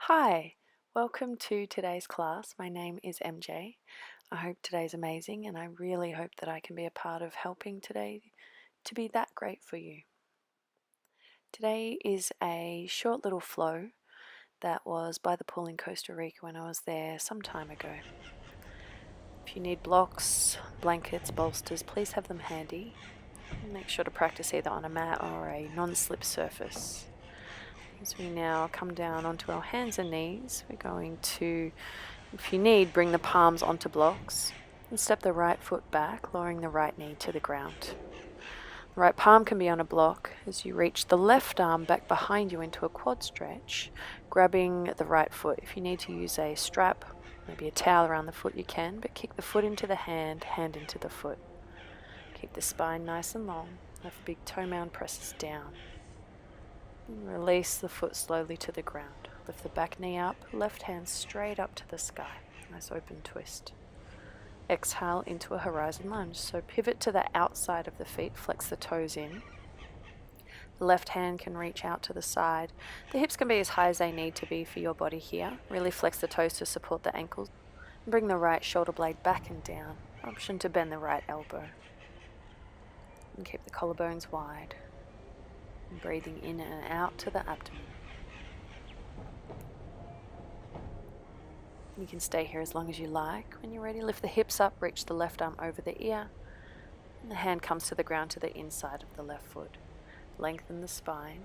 Hi, welcome to today's class. My name is MJ. I hope today's amazing and I really hope that I can be a part of helping today to be that great for you. Today is a short little flow that was by the pool in Costa Rica when I was there some time ago. If you need blocks, blankets, bolsters, please have them handy. Make sure to practice either on a mat or a non-slip surface. As we now come down onto our hands and knees, we're going to, if you need, bring the palms onto blocks and step the right foot back, lowering the right knee to the ground. The right palm can be on a block as you reach the left arm back behind you into a quad stretch, grabbing the right foot. If you need to use a strap, maybe a towel around the foot, you can, but kick the foot into the hand, hand into the foot. Keep the spine nice and long. Left big toe mound presses down. Release the foot slowly to the ground. Lift the back knee up, left hand straight up to the sky. Nice open twist. Exhale into a horizon lunge. So pivot to the outside of the feet, flex the toes in. The left hand can reach out to the side. The hips can be as high as they need to be for your body here. Really flex the toes to support the ankles. Bring the right shoulder blade back and down. Option to bend the right elbow. And keep the collarbones wide. And breathing in and out to the abdomen. You can stay here as long as you like. When you're ready, lift the hips up, reach the left arm over the ear, and the hand comes to the ground to the inside of the left foot. Lengthen the spine,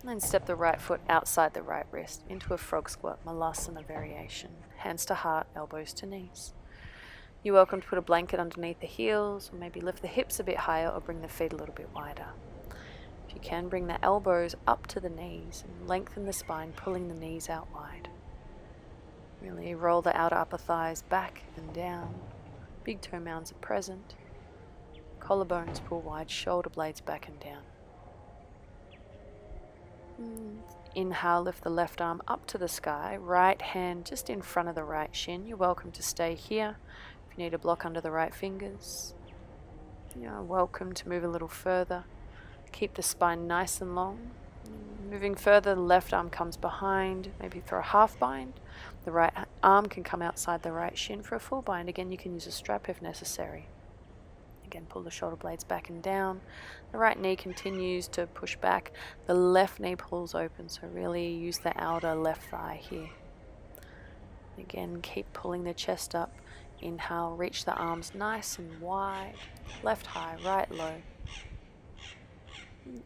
and then step the right foot outside the right wrist into a frog squat, malasana variation. Hands to heart, elbows to knees. You're welcome to put a blanket underneath the heels, or maybe lift the hips a bit higher or bring the feet a little bit wider. If you can, bring the elbows up to the knees and lengthen the spine, pulling the knees out wide. Really roll the outer upper thighs back and down. Big toe mounds are present. Collarbones pull wide, shoulder blades back and down. Inhale, lift the left arm up to the sky. Right hand just in front of the right shin. You're welcome to stay here. If you need a block under the right fingers, you're welcome to move a little further. Keep the spine nice and long. Moving further, the left arm comes behind, maybe for a half bind. The right arm can come outside the right shin for a full bind. Again, you can use a strap if necessary. Again, pull the shoulder blades back and down. The right knee continues to push back. The left knee pulls open, so really use the outer left thigh here. Again, keep pulling the chest up. Inhale, reach the arms nice and wide. Left high, right low.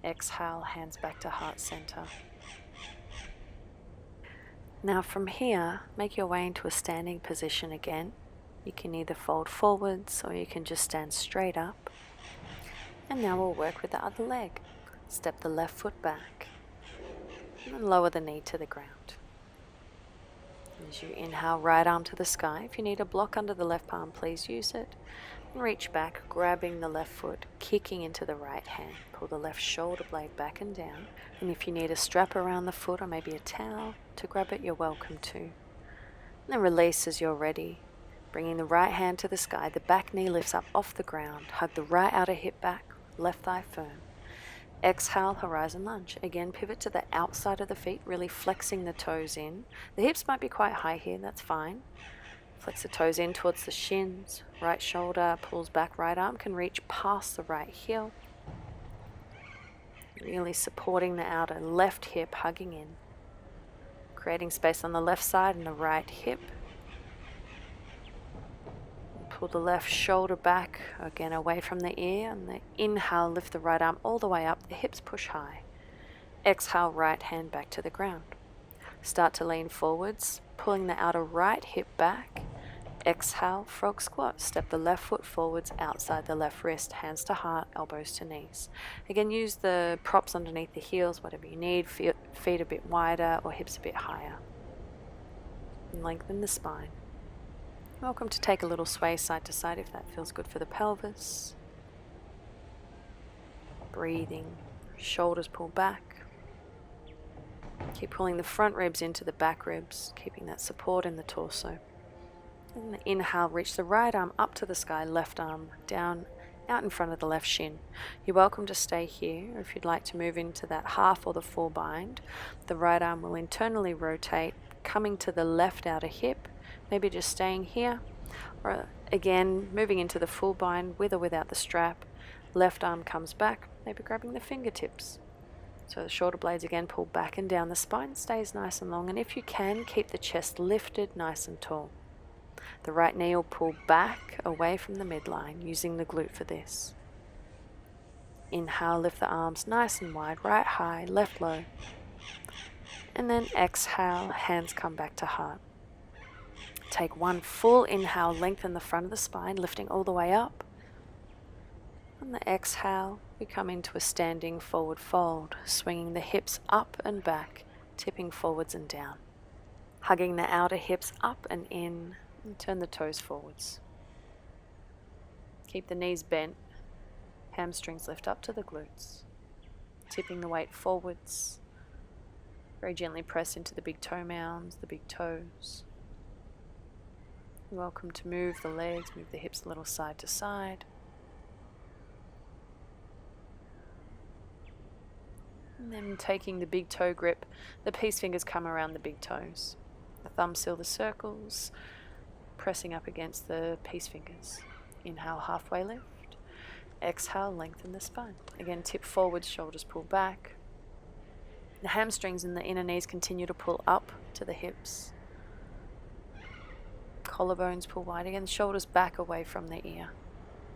Exhale, hands back to heart center. Now from here, make your way into a standing position again. You can either fold forwards or you can just stand straight up. And now we'll work with the other leg. Step the left foot back and lower the knee to the ground. As you inhale, right arm to the sky. If you need a block under the left palm, please use it. And reach back, grabbing the left foot, kicking into the right hand. Pull the left shoulder blade back and down. And if you need a strap around the foot or maybe a towel to grab it, you're welcome to. And then release as you're ready. Bringing the right hand to the sky, the back knee lifts up off the ground. Hug the right outer hip back, left thigh firm. Exhale, horizon lunge. Again, pivot to the outside of the feet, really flexing the toes in. The hips might be quite high here, that's fine. Flex the toes in towards the shins. Right shoulder pulls back, right arm can reach past the right heel. Really supporting the outer left hip, hugging in. Creating space on the left side and the right hip. Pull the left shoulder back, again away from the ear. And the inhale, lift the right arm all the way up, the hips push high. Exhale, right hand back to the ground. Start to lean forwards, pulling the outer right hip back. Exhale, frog squat. Step the left foot forwards, outside the left wrist, hands to heart, elbows to knees. Again, use the props underneath the heels, whatever you need, feet a bit wider or hips a bit higher. And lengthen the spine. Welcome to take a little sway side to side if that feels good for the pelvis. Breathing, shoulders pull back. Keep pulling the front ribs into the back ribs, keeping that support in the torso. And inhale, reach the right arm up to the sky, left arm down out in front of the left shin. You're welcome to stay here, or if you'd like to move into that half or the full bind, the right arm will internally rotate, coming to the left outer hip, maybe just staying here, or again moving into the full bind with or without the strap. Left arm comes back, maybe grabbing the fingertips. So the shoulder blades again pull back and down, the spine stays nice and long, and if you can, keep the chest lifted nice and tall. The right knee will pull back away from the midline, using the glute for this. Inhale, lift the arms nice and wide, right high, left low. And then exhale, hands come back to heart. Take one full inhale, lengthen the front of the spine, lifting all the way up. On the exhale, we come into a standing forward fold, swinging the hips up and back, tipping forwards and down. Hugging the outer hips up and in, and turn the toes forwards. Keep the knees bent, hamstrings lift up to the glutes. Tipping the weight forwards. Very gently press into the big toe mounds, the big toes. You're welcome to move the legs, move the hips a little side to side. And then taking the big toe grip, the peace fingers come around the big toes. The thumbs seal the circles, pressing up against the peace fingers. Inhale, halfway lift. Exhale, lengthen the spine. Again, tip forwards, shoulders pull back. The hamstrings and the inner knees continue to pull up to the hips. Collarbones pull wide again, shoulders back away from the ear.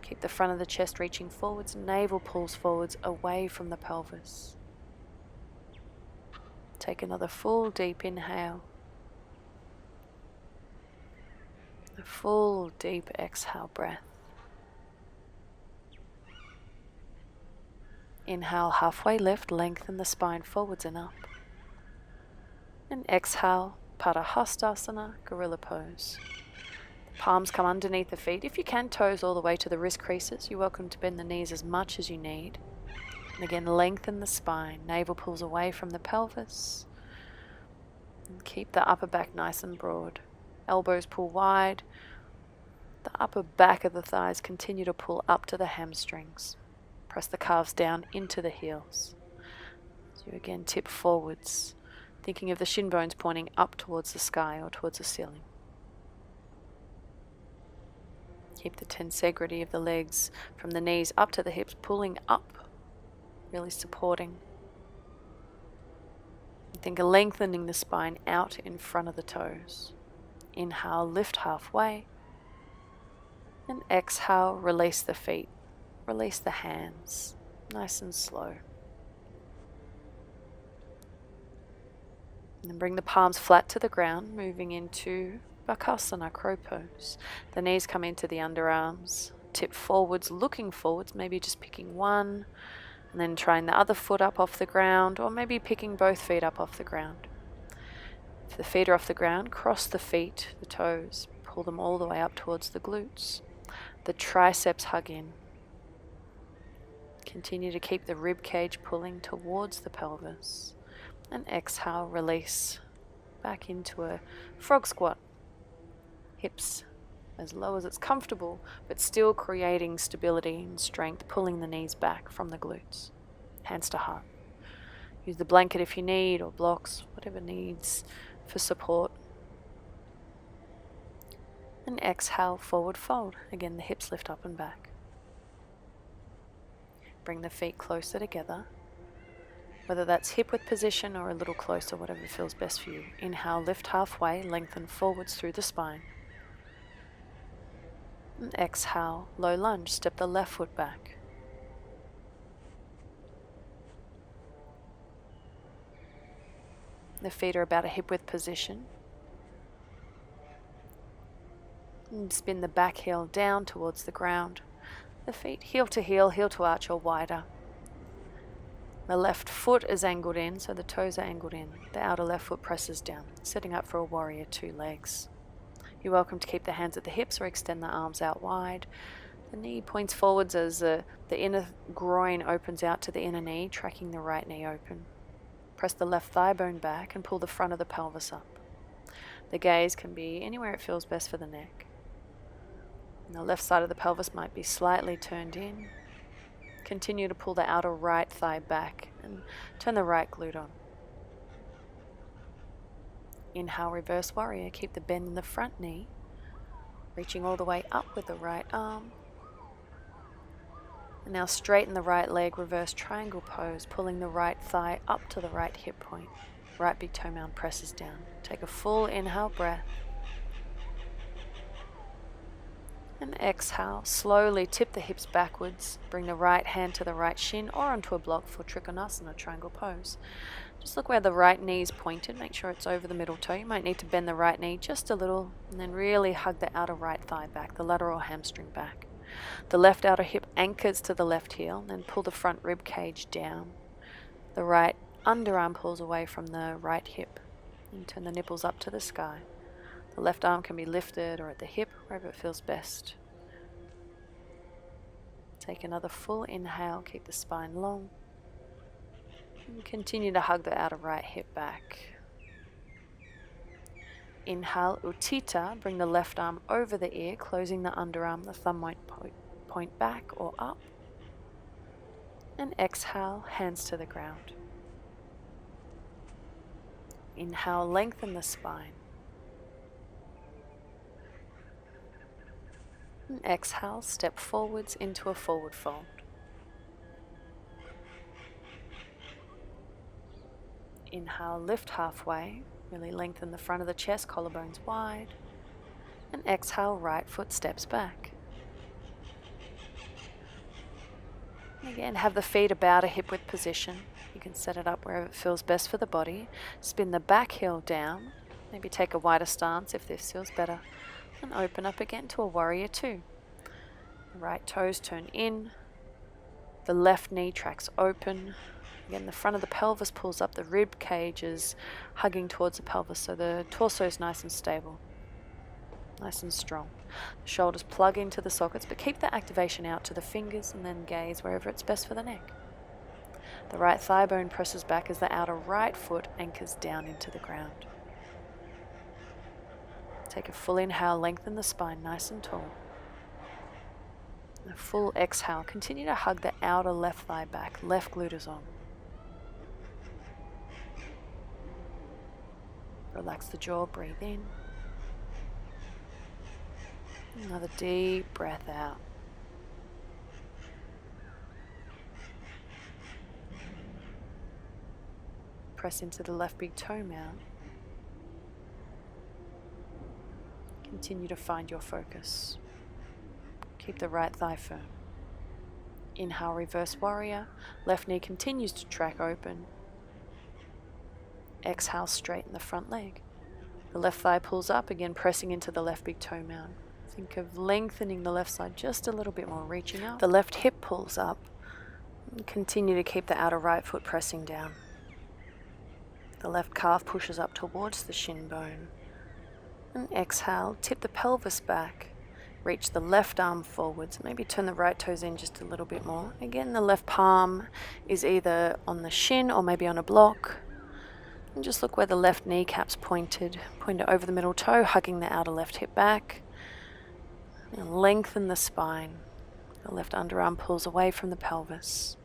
Keep the front of the chest reaching forwards, navel pulls forwards away from the pelvis. Take another full deep inhale. A full deep exhale breath. Inhale, halfway lift, lengthen the spine forwards and up. And exhale, Padahastasana, Gorilla Pose. The palms come underneath the feet. If you can, toes all the way to the wrist creases. You're welcome to bend the knees as much as you need. And again, lengthen the spine. Navel pulls away from the pelvis. And keep the upper back nice and broad. Elbows pull wide. The upper back of the thighs continue to pull up to the hamstrings. Press the calves down into the heels. So you again tip forwards, thinking of the shin bones pointing up towards the sky or towards the ceiling. Keep the tensegrity of the legs from the knees up to the hips, pulling up, really supporting. Think of lengthening the spine out in front of the toes. Inhale, lift halfway. And exhale, release the feet. Release the hands. Nice and slow. And then bring the palms flat to the ground, moving into Bakasana, crow pose. The knees come into the underarms. Tip forwards, looking forwards, maybe just picking one. And then trying the other foot up off the ground, or maybe picking both feet up off the ground. If the feet are off the ground, cross the feet, the toes, pull them all the way up towards the glutes. The triceps hug in. Continue to keep the rib cage pulling towards the pelvis. And exhale, release back into a frog squat. Hips as low as it's comfortable, but still creating stability and strength, pulling the knees back from the glutes. Hands to heart. Use the blanket if you need, or blocks, whatever needs for support. And exhale, forward fold. Again, the hips lift up and back. Bring the feet closer together, whether that's hip width position or a little closer, whatever feels best for you. Inhale, lift halfway, lengthen forwards through the spine. And exhale, low lunge, step the left foot back. The feet are about a hip width position. And spin the back heel down towards the ground. The feet heel to arch or wider. The left foot is angled in, so the toes are angled in. The outer left foot presses down, setting up for a warrior two legs. You're welcome to keep the hands at the hips or extend the arms out wide. The knee points forwards as the inner groin opens out to the inner knee, tracking the right knee open. Press the left thigh bone back and pull the front of the pelvis up. The gaze can be anywhere it feels best for the neck. And the left side of the pelvis might be slightly turned in. Continue to pull the outer right thigh back and turn the right glute on. Inhale, reverse warrior. Keep the bend in the front knee, reaching all the way up with the right arm. And now straighten the right leg, reverse triangle pose, pulling the right thigh up to the right hip point. Right big toe mound presses down. Take a full inhale breath. And exhale, slowly tip the hips backwards. Bring the right hand to the right shin or onto a block for Trikonasana, triangle pose. Just look where the right knee is pointed. Make sure it's over the middle toe. You might need to bend the right knee just a little and then really hug the outer right thigh back, the lateral hamstring back. The left outer hip anchors to the left heel and then pull the front rib cage down. The right underarm pulls away from the right hip and turn the nipples up to the sky. The left arm can be lifted or at the hip, wherever it feels best. Take another full inhale, keep the spine long. And continue to hug the outer right hip back. Inhale, Utthita, bring the left arm over the ear, closing the underarm, the thumb might point back or up. And exhale, hands to the ground. Inhale, lengthen the spine. And exhale, step forwards into a forward fold. Inhale, lift halfway, really lengthen the front of the chest, collarbones wide. And exhale, right foot steps back. Again, have the feet about a hip width position. You can set it up wherever it feels best for the body. Spin the back heel down. Maybe take a wider stance if this feels better. And open up again to a warrior two. The right toes turn in. The left knee tracks open. Again, the front of the pelvis pulls up. The rib cage is hugging towards the pelvis, so the torso is nice and stable. Nice and strong. The shoulders plug into the sockets, but keep the activation out to the fingers and then gaze wherever it's best for the neck. The right thigh bone presses back as the outer right foot anchors down into the ground. Take a full inhale, lengthen the spine nice and tall. A full exhale, continue to hug the outer left thigh back, left glute is on. Relax the jaw, breathe in. Another deep breath out. Press into the left big toe mound. Continue to find your focus. Keep the right thigh firm. Inhale, reverse warrior. Left knee continues to track open. Exhale, straighten the front leg. The left thigh pulls up, again pressing into the left big toe mound. Think of lengthening the left side just a little bit more, reaching out. The left hip pulls up. And continue to keep the outer right foot pressing down. The left calf pushes up towards the shin bone. And exhale, tip the pelvis back. Reach the left arm forwards. Maybe turn the right toes in just a little bit more. Again, the left palm is either on the shin or maybe on a block. And just look where the left kneecap's pointed. Point it over the middle toe, hugging the outer left hip back. And lengthen the spine. The left underarm pulls away from the pelvis.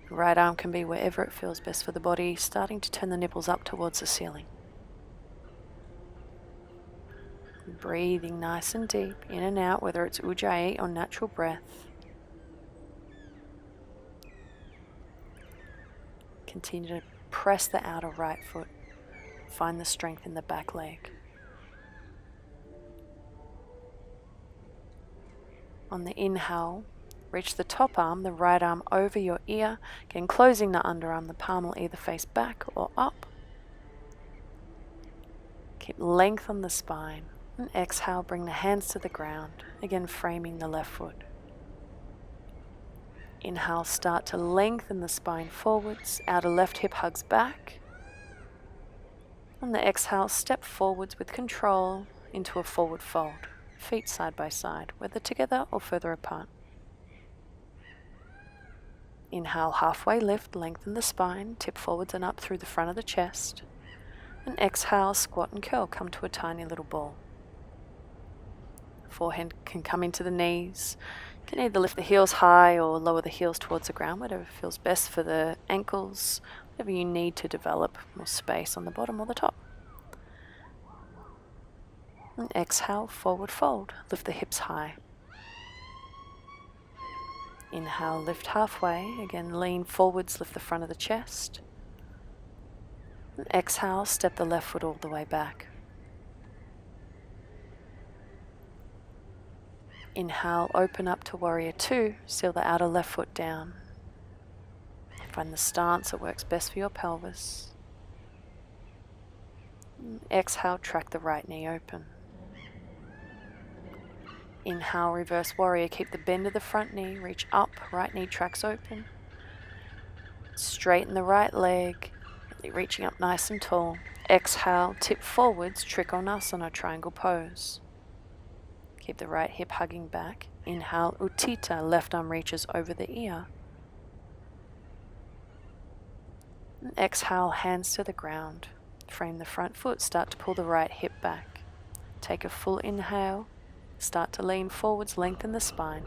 The right arm can be wherever it feels best for the body, starting to turn the nipples up towards the ceiling. Breathing nice and deep, in and out, whether it's Ujjayi or natural breath. Continue to press the outer right foot. Find the strength in the back leg. On the inhale, reach the top arm, the right arm over your ear. Again, closing the underarm, the palm will either face back or up. Keep length on the spine. And exhale, bring the hands to the ground. Again, framing the left foot. Inhale, start to lengthen the spine forwards. Outer left hip hugs back. On the exhale, step forwards with control into a forward fold. Feet side by side, whether together or further apart. Inhale, halfway lift, lengthen the spine, tip forwards and up through the front of the chest. And exhale, squat and curl, come to a tiny little ball. Forehead can come into the knees. You can either lift the heels high or lower the heels towards the ground, whatever feels best for the ankles, whatever you need to develop more space on the bottom or the top. And exhale, forward fold. Lift the hips high. Inhale, lift halfway. Again, lean forwards, lift the front of the chest. And exhale, step the left foot all the way back. Inhale, open up to warrior two. Seal the outer left foot down. Find the stance that works best for your pelvis. And exhale, track the right knee open. Inhale, reverse warrior. Keep the bend of the front knee. Reach up, right knee tracks open. Straighten the right leg, really reaching up nice and tall. Exhale, tip forwards, Trikonasana, triangle pose. Keep the right hip hugging back. Inhale, Utthita, left arm reaches over the ear. And exhale, hands to the ground. Frame the front foot, start to pull the right hip back. Take a full inhale. Start to lean forwards, lengthen the spine.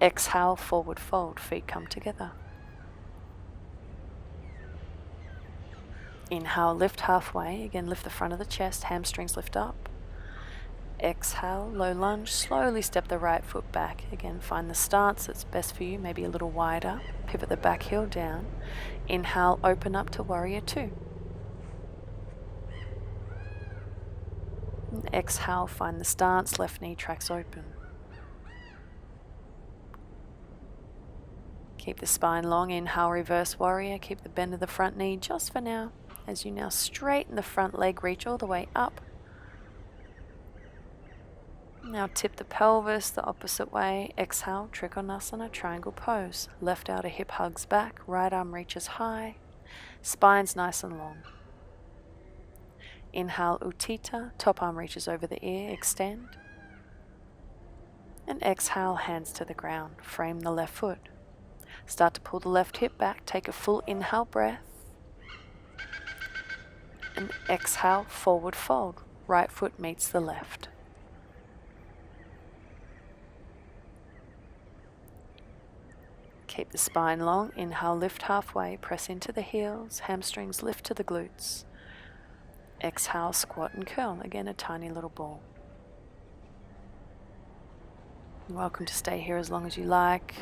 Exhale, forward fold, feet come together. Inhale, lift halfway. Again, lift the front of the chest, hamstrings lift up. Exhale, low lunge, slowly step the right foot back. Again, find the stance that's best for you, maybe a little wider. Pivot the back heel down. Inhale, open up to warrior two. And exhale, find the stance, left knee tracks open. Keep the spine long. Inhale, reverse warrior. Keep the bend of the front knee just for now. As you now straighten the front leg, reach all the way up. Now tip the pelvis the opposite way. Exhale, Trikonasana, triangle pose. Left outer hip hugs back, right arm reaches high. Spine's nice and long. Inhale, Utthita, top arm reaches over the ear, extend. And exhale, hands to the ground. Frame the left foot. Start to pull the left hip back. Take a full inhale breath. And exhale, forward fold. Right foot meets the left. Keep the spine long. Inhale, lift halfway. Press into the heels. Hamstrings lift to the glutes. Exhale, squat and curl. Again, a tiny little ball. You're welcome to stay here as long as you like.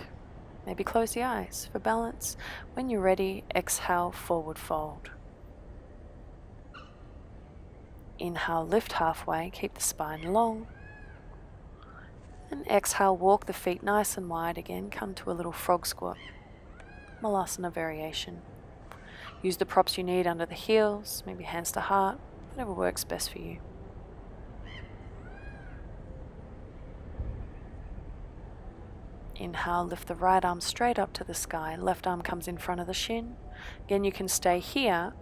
Maybe close the eyes for balance. When you're ready, exhale, forward fold. Inhale, lift halfway. Keep the spine long. And exhale, walk the feet nice and wide again. Come to a little frog squat. Malasana variation. Use the props you need under the heels, maybe hands to heart, whatever works best for you. Inhale, lift the right arm straight up to the sky. Left arm comes in front of the shin. Again, you can stay here.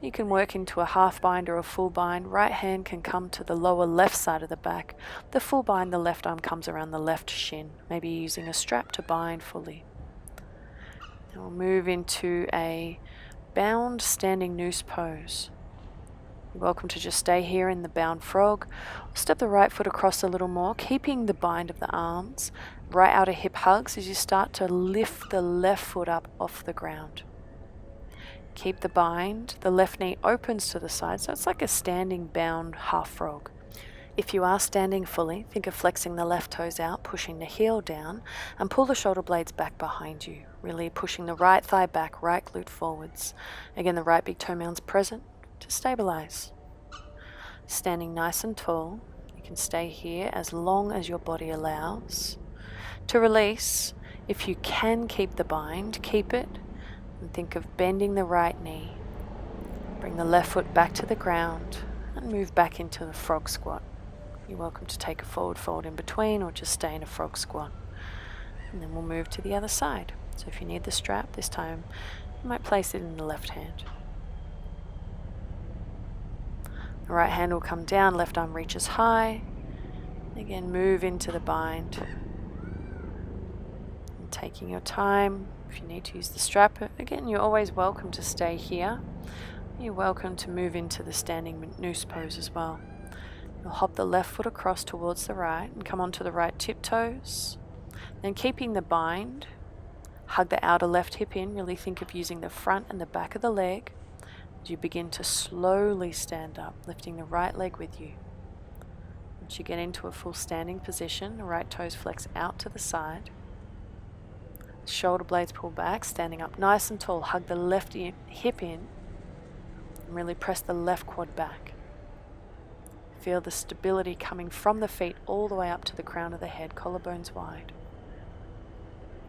You can work into a half bind or a full bind. Right hand can come to the lower left side of the back. The full bind, the left arm comes around the left shin. Maybe using a strap to bind fully. Now we'll move into a bound standing noose pose. You're welcome to just stay here in the bound frog. Step the right foot across a little more, keeping the bind of the arms. Right outer hip hugs as you start to lift the left foot up off the ground. Keep the bind. The left knee opens to the side, so it's like a standing bound half frog. If you are standing fully, think of flexing the left toes out, pushing the heel down, and pull the shoulder blades back behind you. Really pushing the right thigh back, right glute forwards. Again, the right big toe mound's present to stabilize. Standing nice and tall. You can stay here as long as your body allows. To release, if you can keep the bind, keep it. And think of bending the right knee. Bring the left foot back to the ground and move back into the frog squat. You're welcome to take a forward fold in between or just stay in a frog squat. And then we'll move to the other side. So if you need the strap, this time you might place it in the left hand. The right hand will come down, left arm reaches high. Again, move into the bind. And taking your time. If you need to use the strap, again, you're always welcome to stay here. You're welcome to move into the standing noose pose as well. You'll hop the left foot across towards the right and come onto the right tiptoes. Then keeping the bind, hug the outer left hip in. Really think of using the front and the back of the leg as you begin to slowly stand up, lifting the right leg with you. Once you get into a full standing position, the right toes flex out to the side. Shoulder blades pull back, standing up nice and tall. Hug the left hip in and really press the left quad back. Feel the stability coming from the feet all the way up to the crown of the head, collarbones wide.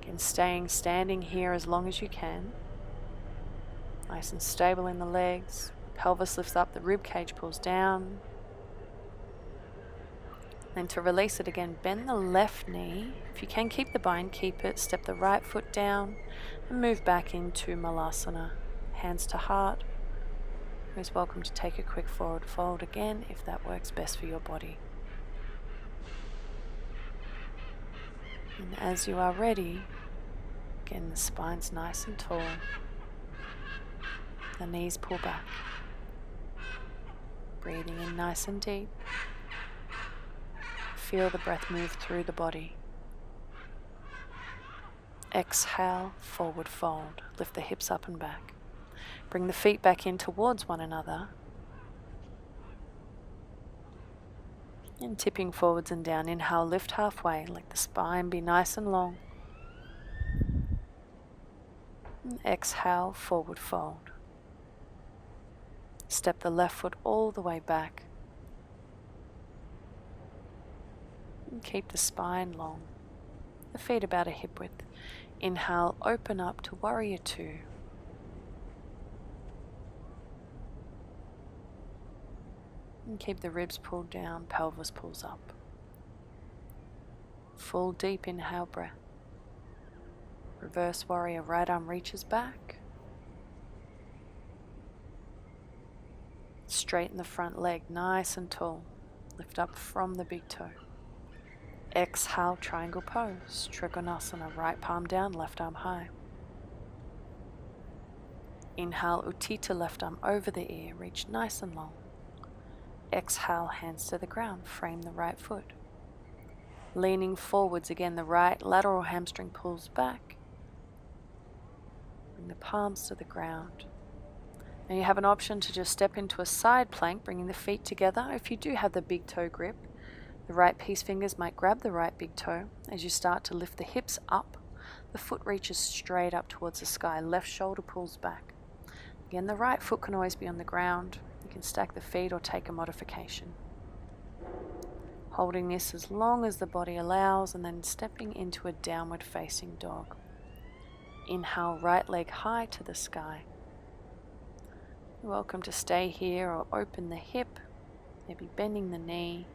Again, staying standing here as long as you can. Nice and stable in the legs. Pelvis lifts up, the rib cage pulls down. Then to release it again, bend the left knee. If you can keep the bind, keep it. Step the right foot down and move back into Malasana. Hands to heart. Always welcome to take a quick forward fold again if that works best for your body. And as you are ready, again the spine's nice and tall. The knees pull back. Breathing in nice and deep. Feel the breath move through the body. Exhale, forward fold. Lift the hips up and back. Bring the feet back in towards one another. And tipping forwards and down. Inhale, lift halfway. Let the spine be nice and long. And exhale, forward fold. Step the left foot all the way back. And keep the spine long. The feet about a hip width. Inhale, open up to Warrior Two. And keep the ribs pulled down, pelvis pulls up. Full deep inhale breath. Reverse warrior, right arm reaches back. Straighten the front leg, nice and tall. Lift up from the big toe. Exhale, triangle pose. Trikonasana, right palm down, left arm high. Inhale, Utthita, left arm over the ear, reach nice and long. Exhale, hands to the ground, frame the right foot. Leaning forwards again, the right lateral hamstring pulls back. Bring the palms to the ground. Now you have an option to just step into a side plank, bringing the feet together. If you do have the big toe grip, the right peace fingers might grab the right big toe. As you start to lift the hips up, the foot reaches straight up towards the sky. Left shoulder pulls back. Again, the right foot can always be on the ground. You can stack the feet or take a modification. Holding this as long as the body allows and then stepping into a downward facing dog. Inhale, right leg high to the sky. You're welcome to stay here or open the hip, maybe bending the knee.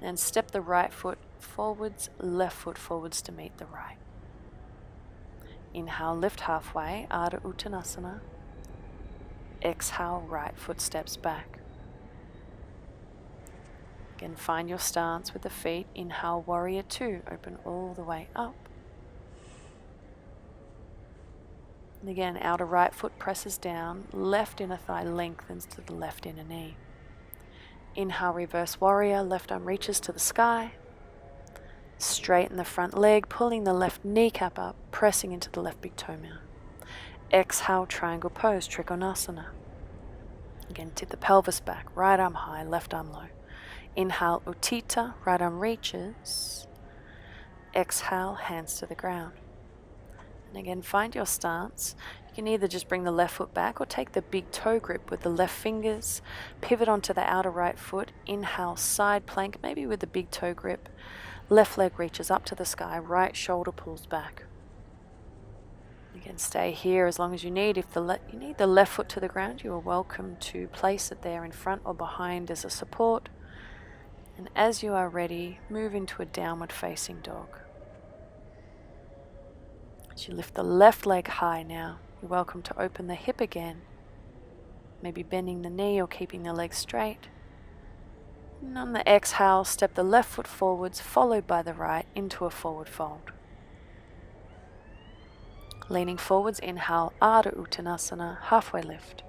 And step the right foot forwards, left foot forwards to meet the right. Inhale, lift halfway, Ardha Uttanasana. Exhale, right foot steps back. Again, find your stance with the feet. Inhale, Warrior Two, open all the way up. And again, outer right foot presses down, left inner thigh lengthens to the left inner knee. Inhale, reverse warrior, left arm reaches to the sky. Straighten the front leg, pulling the left kneecap up, pressing into the left big toe mound. Exhale, triangle pose, Trikonasana. Again, tip the pelvis back, right arm high, left arm low. Inhale, Utthita, right arm reaches. Exhale, hands to the ground. And again, find your stance. You can either just bring the left foot back or take the big toe grip with the left fingers. Pivot onto the outer right foot. Inhale, side plank, maybe with the big toe grip. Left leg reaches up to the sky, right shoulder pulls back. You can stay here as long as you need. If you need the left foot to the ground, you are welcome to place it there in front or behind as a support. And as you are ready, move into a downward facing dog. As you lift the left leg high now, you're welcome to open the hip again. Maybe bending the knee or keeping the leg straight. And on the exhale, step the left foot forwards, followed by the right, into a forward fold. Leaning forwards, inhale, Ardha Uttanasana, halfway lift.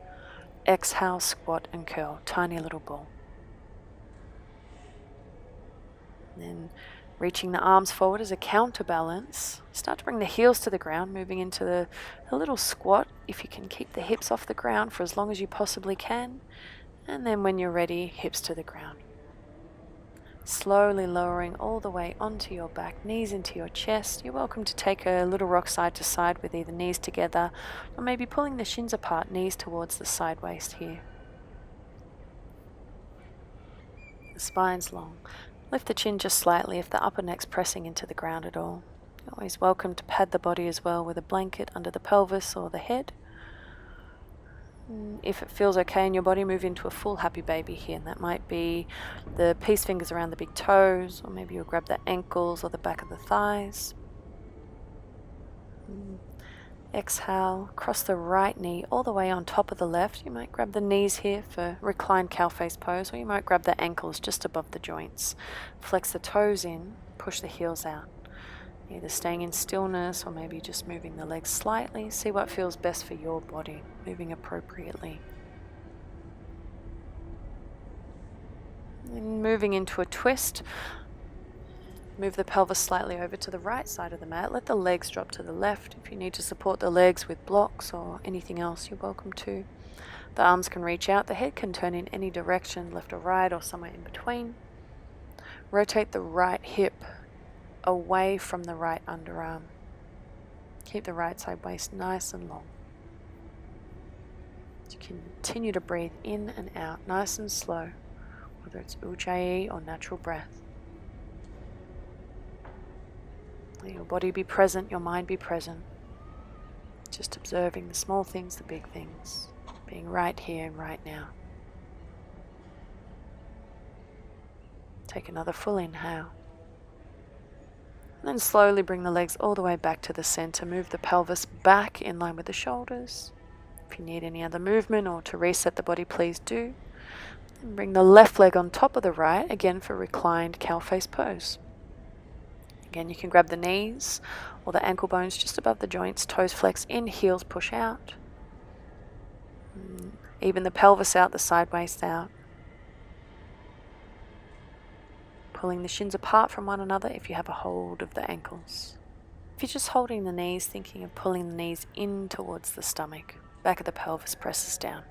Exhale, squat and curl, tiny little ball. And then reaching the arms forward as a counterbalance. Start to bring the heels to the ground, moving into a little squat. If you can keep the hips off the ground for as long as you possibly can. And then when you're ready, hips to the ground. Slowly lowering all the way onto your back, knees into your chest. You're welcome to take a little rock side to side with either knees together or maybe pulling the shins apart, knees towards the side waist here. The spine's long. Lift the chin just slightly if the upper neck's pressing into the ground at all. You're always welcome to pad the body as well with a blanket under the pelvis or the head. If it feels okay in your body, move into a full happy baby here, and that might be the peace fingers around the big toes, or maybe you'll grab the ankles or the back of the thighs. Exhale, cross the right knee all the way on top of the left. You might grab the knees here for reclined cow face pose, or you might grab the ankles just above the joints. Flex the toes in, push the heels out. Either staying in stillness or maybe just moving the legs slightly. See what feels best for your body, moving appropriately. And moving into a twist. Move the pelvis slightly over to the right side of the mat. Let the legs drop to the left. If you need to support the legs with blocks or anything else, you're welcome to. The arms can reach out. The head can turn in any direction, left or right or somewhere in between. Rotate the right hip away from the right underarm. Keep the right side waist nice and long. You continue to breathe in and out nice and slow, whether it's ujjayi or natural breath. Let your body be present, your mind be present. Just observing the small things, the big things, being right here and right now. Take another full inhale. And then slowly bring the legs all the way back to the center. Move the pelvis back in line with the shoulders. If you need any other movement or to reset the body, please do. And bring the left leg on top of the right, again for reclined cow face pose. Again, you can grab the knees or the ankle bones just above the joints. Toes flex in, heels push out. Even the pelvis out, the side waist out. Pulling the shins apart from one another if you have a hold of the ankles. If you're just holding the knees, thinking of pulling the knees in towards the stomach. Back of the pelvis presses down.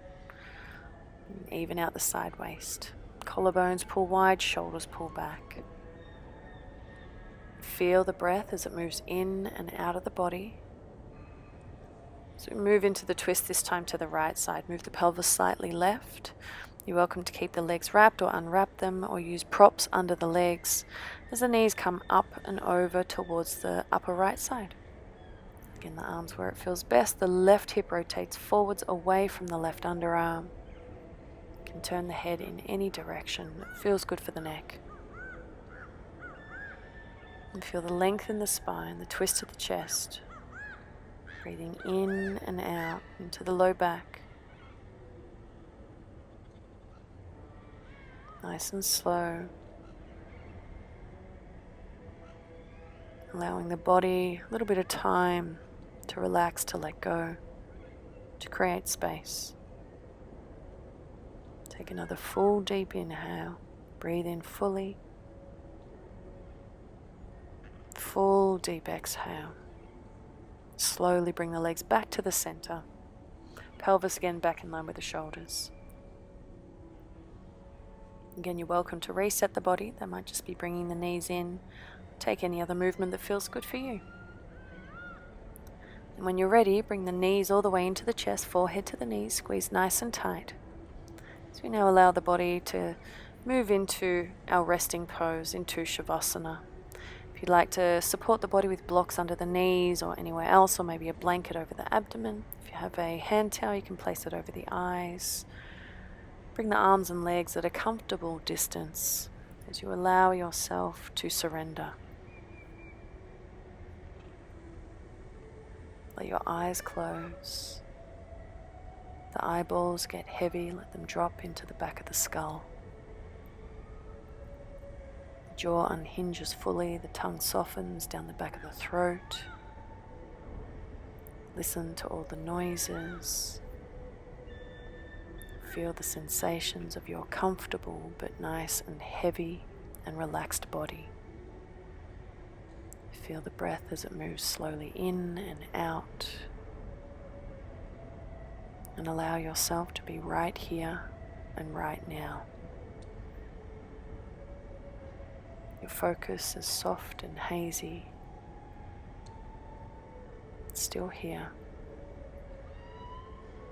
Even out the side waist. Collarbones pull wide, shoulders pull back. Feel the breath as it moves in and out of the body. So move into the twist, this time to the right side. Move the pelvis slightly left. You're welcome to keep the legs wrapped or unwrap them or use props under the legs as the knees come up and over towards the upper right side. Again, the arms where it feels best. The left hip rotates forwards away from the left underarm. You can turn the head in any direction. It feels good for the neck. And feel the length in the spine, the twist of the chest. Breathing in and out into the low back. Nice and slow. Allowing the body a little bit of time to relax, to let go, to create space. Take another full deep inhale. Breathe in fully. Full deep exhale. Slowly bring the legs back to the center. Pelvis again back in line with the shoulders. Again, you're welcome to reset the body. That might just be bringing the knees in. Take any other movement that feels good for you. And when you're ready, bring the knees all the way into the chest, forehead to the knees, squeeze nice and tight. So we now allow the body to move into our resting pose, into shavasana. If you'd like to support the body with blocks under the knees or anywhere else, or maybe a blanket over the abdomen. If you have a hand towel, you can place it over the eyes. Bring the arms and legs at a comfortable distance as you allow yourself to surrender. Let your eyes close. The eyeballs get heavy, let them drop into the back of the skull. The jaw unhinges fully, the tongue softens down the back of the throat. Listen to all the noises. Feel the sensations of your comfortable but nice and heavy and relaxed body. Feel the breath as it moves slowly in and out. And allow yourself to be right here and right now. Your focus is soft and hazy. It's still here,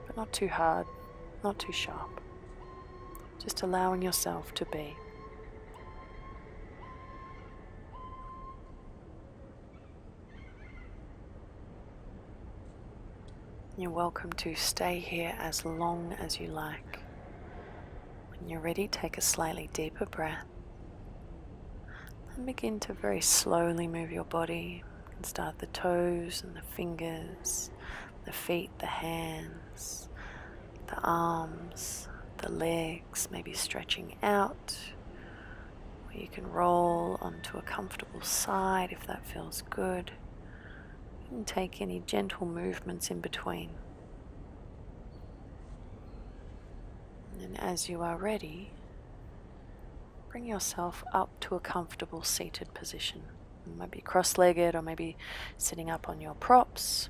but not too hard, not too sharp. Just allowing yourself to be. You're welcome to stay here as long as you like. When you're ready, take a slightly deeper breath and begin to very slowly move your body. You can start the toes and the fingers, the feet, the hands, the arms, the legs, maybe stretching out. Or you can roll onto a comfortable side if that feels good. You can take any gentle movements in between. And then as you are ready, bring yourself up to a comfortable seated position. You might be cross-legged or maybe sitting up on your props.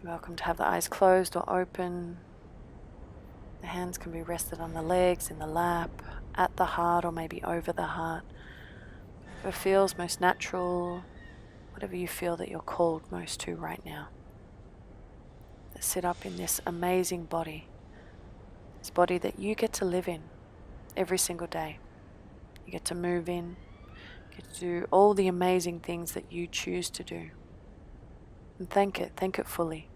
You're welcome to have the eyes closed or open. The hands can be rested on the legs, in the lap, at the heart or maybe over the heart. Whatever feels most natural, whatever you feel that you're called most to right now. Let's sit up in this amazing body. This body that you get to live in every single day. You get to move in, you get to do all the amazing things that you choose to do. And thank it fully.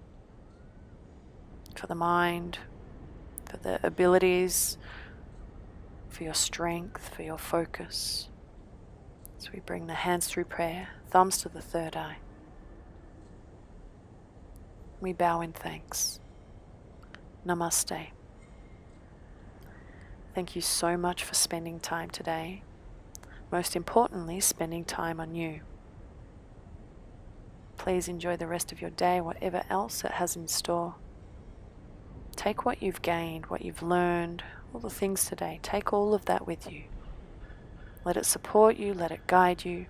For the mind, for the abilities, for your strength, for your focus. So we bring the hands through prayer, thumbs to the third eye. We bow in thanks. Namaste. Thank you so much for spending time today. Most importantly, spending time on you. Please enjoy the rest of your day, whatever else it has in store. Take what you've gained, what you've learned, all the things today. Take all of that with you. Let it support you, let it guide you.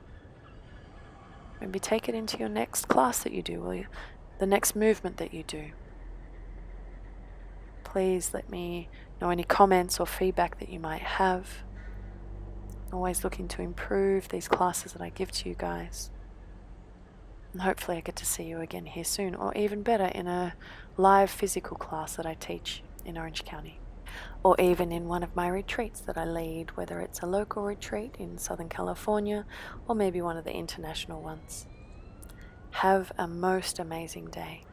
Maybe take it into your next class that you do, or the next movement that you do. Please let me know any comments or feedback that you might have. I'm always looking to improve these classes that I give to you guys. And hopefully I get to see you again here soon, or even better, in a live physical class that I teach in Orange County. Or even in one of my retreats that I lead, whether it's a local retreat in Southern California or maybe one of the international ones. Have a most amazing day,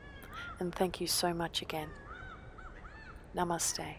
and thank you so much again. Namaste.